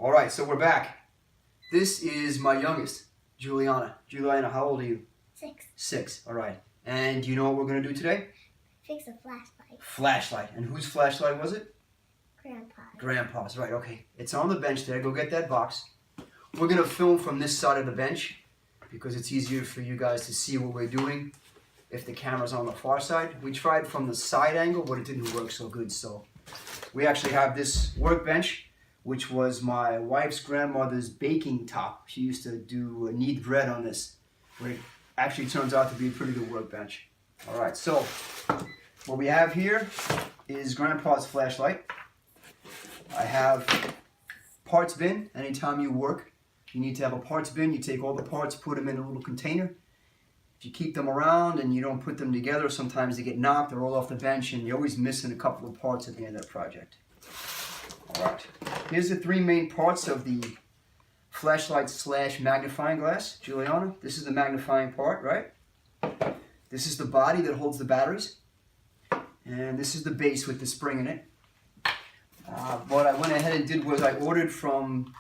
All right, so we're back. This is my youngest, Juliana. Juliana, how old are you? 6. 6, all right. And you know what we're going to do today? Fix a flashlight. Flashlight. And whose flashlight was it? Grandpa's. Grandpa's, right, okay. It's on the bench there. Go get that box. We're going to film from this side of the bench because it's easier for you guys to see what we're doing if the camera's on the far side. We tried from the side angle, but it didn't work so good. So we actually have this workbench, which was my wife's grandmother's baking top. She used to knead bread on this, but it actually turns out to be a pretty good workbench. All right, so what we have here is Grandpa's flashlight. I have parts bin. Anytime you work, you need to have a parts bin. You take all the parts, put them in a little container. If you keep them around and you don't put them together, sometimes they get knocked or roll off the bench, and you're always missing a couple of parts at the end of the project. All right, here's the 3 main parts of the flashlight / magnifying glass. Juliana, this is the magnifying part, right? This is the body that holds the batteries. And this is the base with the spring in it. What I went ahead and did was I ordered from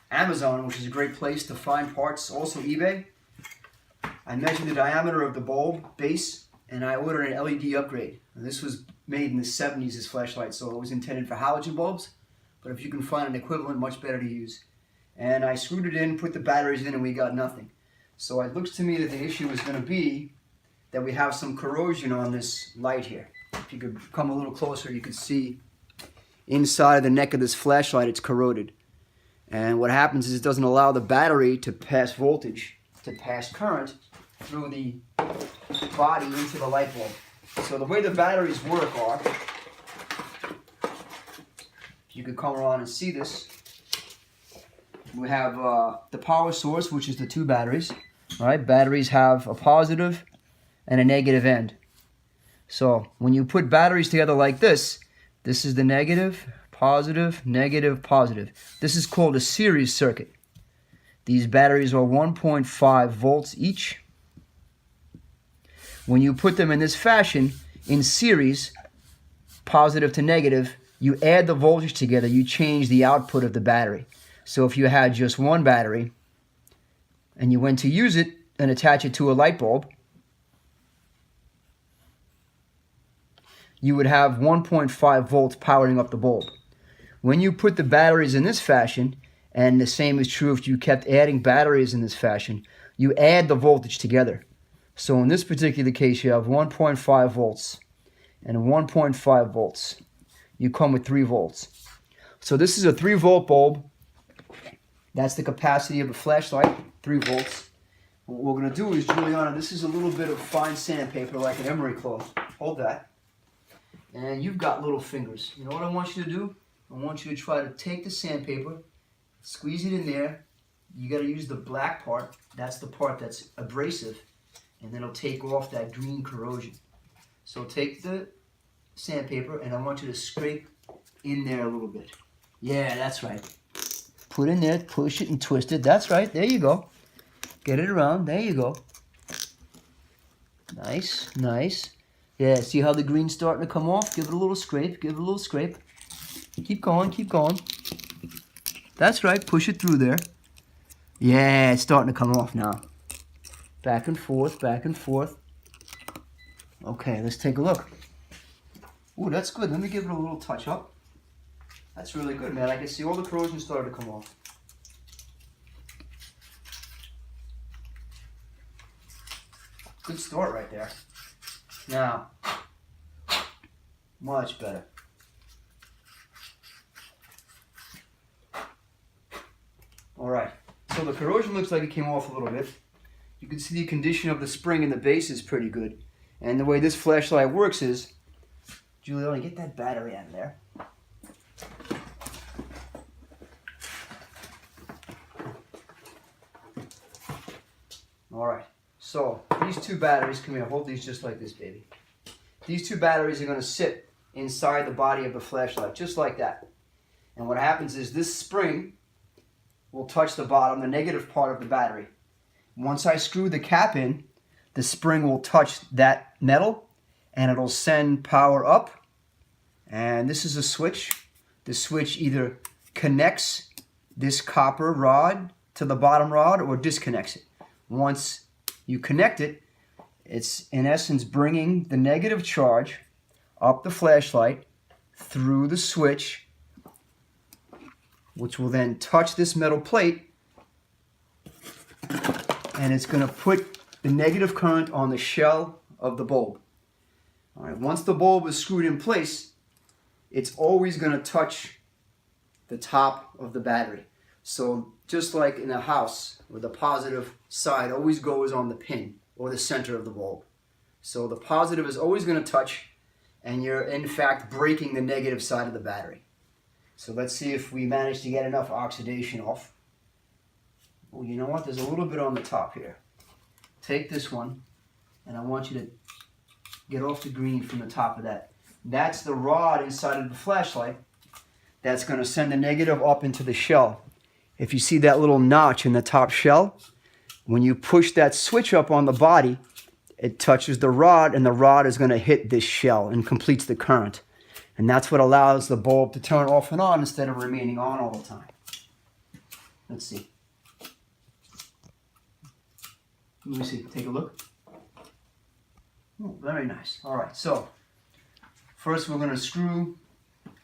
Amazon, which is a great place to find parts, also eBay. I measured the diameter of the bulb base, and I ordered an LED upgrade. And this was made in the 70s, this flashlight, so it was intended for halogen bulbs. But if you can find an equivalent, much better to use. And I screwed it in, put the batteries in, and we got nothing. So it looks to me that the issue is going to be that we have some corrosion on this light here. If you could come a little closer, you could see inside of the neck of this flashlight, it's corroded. And what happens is it doesn't allow the battery to pass voltage, to pass current through the body into the light bulb. So the way the batteries work are, if you could come around and see this, we have the power source, which is the 2 batteries. Right? Batteries have a positive and a negative end. So when you put batteries together like this, this is the negative, positive, negative, positive. This is called a series circuit. These batteries are 1.5 volts each. When you put them in this fashion, in series, positive to negative, you add the voltage together, you change the output of the battery. So if you had just one battery and you went to use it and attach it to a light bulb, you would have 1.5 volts powering up the bulb. When you put the batteries in this fashion, and the same is true if you kept adding batteries in this fashion, you add the voltage together. So in this particular case, you have 1.5 volts and 1.5 volts. You come with 3 volts. So this is a 3-volt bulb. That's the capacity of a flashlight, 3 volts. What we're going to do is, Juliana, this is a little bit of fine sandpaper like an emery cloth. Hold that. And you've got little fingers. You know what I want you to do? I want you to try to take the sandpaper, squeeze it in there. You got to use the black part. That's the part that's abrasive. And then it'll take off that green corrosion. So take the sandpaper and I want you to scrape in there a little bit. Yeah, that's right. Put in there, push it and twist it. That's right. There you go. Get it around. There you go. Nice, nice. Yeah, see how the green's starting to come off? Give it a little scrape. Give it a little scrape. Keep going, keep going. That's right. Push it through there. Yeah, it's starting to come off now. Back and forth, back and forth. Okay, let's take a look. Ooh, that's good. Let me give it a little touch up. That's really good, man. I can see all the corrosion started to come off. Good start right there. Now, much better. All right, so the corrosion looks like it came off a little bit. You can see the condition of the spring in the base is pretty good. And the way this flashlight works is, Juliana, get that battery out of there. All right, so these 2 batteries, come here, hold these just like this, baby. These 2 batteries are going to sit inside the body of the flashlight, just like that. And what happens is this spring will touch the bottom, the negative part of the battery. Once I screw the cap in, the spring will touch that metal and it'll send power up. And this is a switch. The switch either connects this copper rod to the bottom rod or disconnects it. Once you connect it, it's in essence bringing the negative charge up the flashlight through the switch, which will then touch this metal plate, and it's going to put the negative current on the shell of the bulb. All right, once the bulb is screwed in place, it's always going to touch the top of the battery. So just like in a house where the positive side always goes on the pin or the center of the bulb. So the positive is always going to touch, and you're in fact breaking the negative side of the battery. So let's see if we manage to get enough oxidation off. Well, you know what? There's a little bit on the top here. Take this one, and I want you to get off the green from the top of that. That's the rod inside of the flashlight that's going to send the negative up into the shell. If you see that little notch in the top shell, when you push that switch up on the body, it touches the rod, and the rod is going to hit this shell and completes the current. And that's what allows the bulb to turn off and on instead of remaining on all the time. Let's see. Let me see. Take a look. Oh, very nice. All right. So first we're going to screw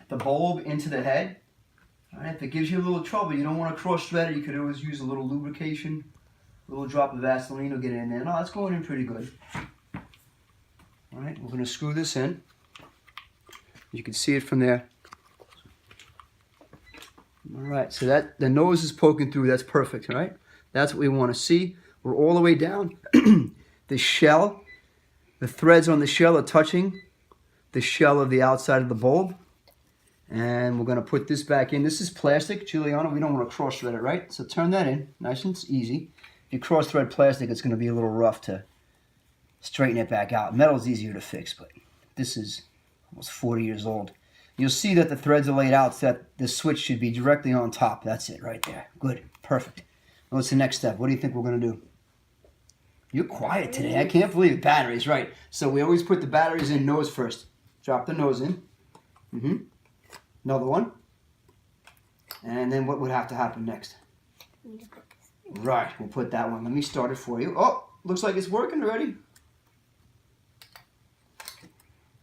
the bulb into the head. All right. If it gives you a little trouble, you don't want to cross thread it. You could always use a little lubrication, a little drop of Vaseline will get it in there. No, it's going in pretty good. All right. We're going to screw this in. You can see it from there. All right. So that the nose is poking through. That's perfect. All right. That's what we want to see. We're all the way down. The shell, the threads on the shell are touching the shell of the outside of the bulb. And we're going to put this back in. This is plastic, Giuliano. We don't want to cross thread it, right? So turn that in, nice and easy. If you cross thread plastic, it's going to be a little rough to straighten it back out. Metal's easier to fix, but this is almost 40 years old. You'll see that the threads are laid out so that the switch should be directly on top. That's it right there. Good, perfect. What's the next step? What do you think we're going to do? You're quiet today. I can't believe it. Batteries, right. So we always put the batteries in nose first. Drop the nose in. Another one. And then what would have to happen next? Right, we'll put that one. Let me start it for you. Oh, looks like it's working already.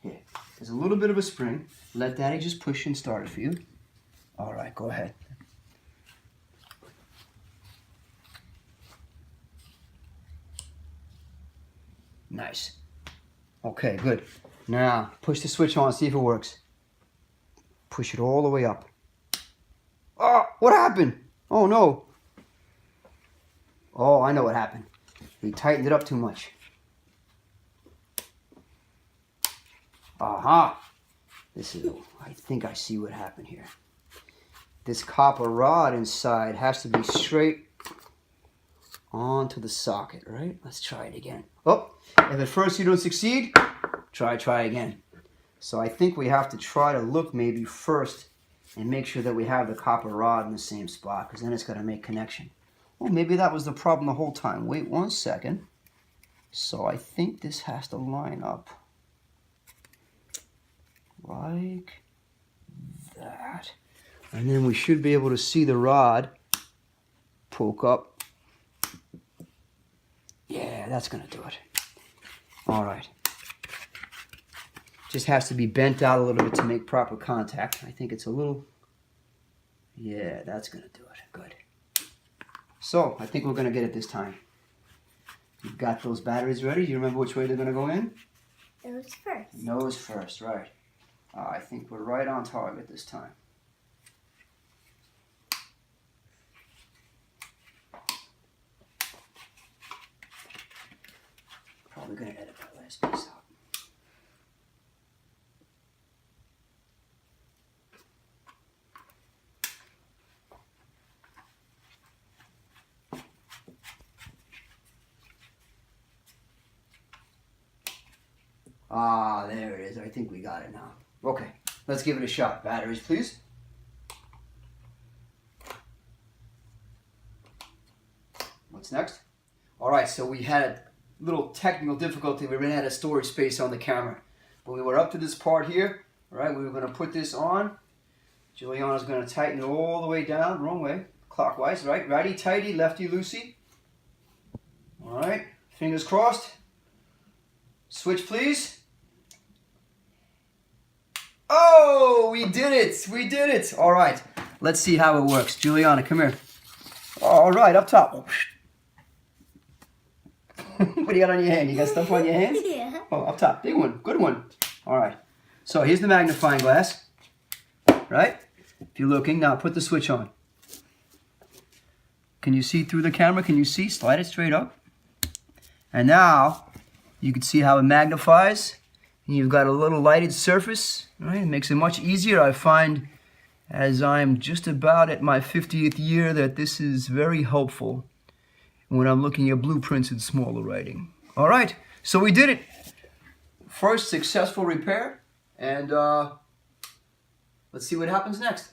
Here, there's a little bit of a spring. Let Daddy just push and start it for you. All right, go ahead. Nice. Okay, good. Now, push the switch on, see if it works. Push it all the way up. Oh, what happened? Oh, no. Oh, I know what happened. We tightened it up too much. Aha. This is, I think I see what happened here. This copper rod inside has to be straight onto the socket, right? Let's try it again. Oh, if at first you don't succeed, try again. So I think we have to try to look maybe first and make sure that we have the copper rod in the same spot, because then it's going to make connection. Oh, maybe that was the problem the whole time. Wait 1 second. So I think this has to line up like that. And then we should be able to see the rod poke up. Yeah, that's going to do it. All right. Just has to be bent out a little bit to make proper contact. I think it's a little... Yeah, that's going to do it. Good. So, I think we're going to get it this time. You've got those batteries ready? Do you remember which way they're going to go in? Nose first. Nose first, right. I think we're right on target this time. Probably going to edit that last piece out. Ah, there it is. I think we got it now. Okay, let's give it a shot. Batteries, please. What's next? All right, so we had a little technical difficulty. We ran out of storage space on the camera. But we were up to this part here. All right, we were going to put this on. Giuliano's going to tighten it all the way down. Wrong way. Clockwise, right? Righty tighty, lefty loosey. All right, fingers crossed. Switch, please. Oh, we did it. We did it. All right, let's see how it works. Juliana, come here. All right, up top. What do you got on your hand? You got stuff on your hands? Yeah. Oh, up top. Big one. Good one. All right. So here's the magnifying glass. Right? If you're looking, now put the switch on. Can you see through the camera? Can you see? Slide it straight up. And now you can see how it magnifies. And you've got a little lighted surface. Right? It makes it much easier. I find as I'm just about at my 50th year that this is very helpful when I'm looking at blueprints in smaller writing. All right, so we did it. First successful repair, and let's see what happens next.